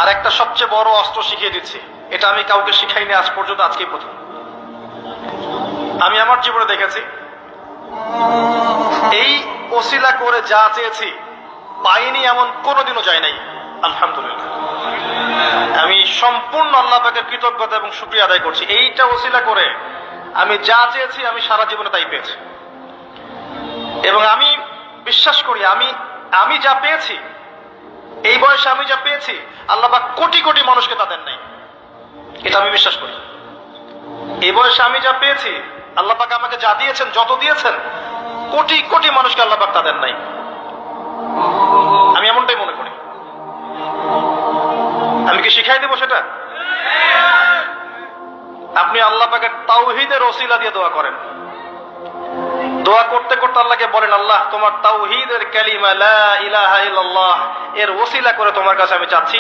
আর একটা সবচেয়ে বড় অস্ত্র শিখিয়ে দিচ্ছি, এটা আমি কাউকে শিখাইনি আজ পর্যন্ত, আজকেই প্রথম। আমি আমার জীবনে দেখেছি এই ওসিলা করে যা চেয়েছি পাইনি এমন কোনোদিনও যায় নাই, আলহামদুলিল্লাহ। আমি সম্পূর্ণ আল্লাহ পাকের কৃতজ্ঞতা এবং শুকরিয়া আদায় করছি। এইটা ওসিলা করে আমি যা চেয়েছি আমি সারা জীবনে তাই পেয়েছি। এবং আমি বিশ্বাস করি আমি যা পেয়েছি, এই বয়সে আমি যা পেয়েছি, আল্লাহ পাক কোটি কোটি মানুষকে তা দেন নাই, এটা আমি বিশ্বাস করি। এই বয়সে আমি যা পেয়েছি, আল্লাহ পাক আমাকে যা দিয়েছেন, যত দিয়েছেন, কোটি কোটি মানুষকে আল্লাহ পাক তা দেন নাই, আমি এমনটাই মনে করি। আমি কি শিখাই দেবো সেটা? আপনি আল্লাহ পাকের তাওহীদের ওসিলা দিয়ে দোয়া করেন। দোয়া করতে করতে আল্লাহকে বলেন, আল্লাহ তোমার তাওহীদের কালিমা লা ইলাহা ইল্লাল্লাহ এর ওসিলা করে তোমার কাছে আমি চাচ্ছি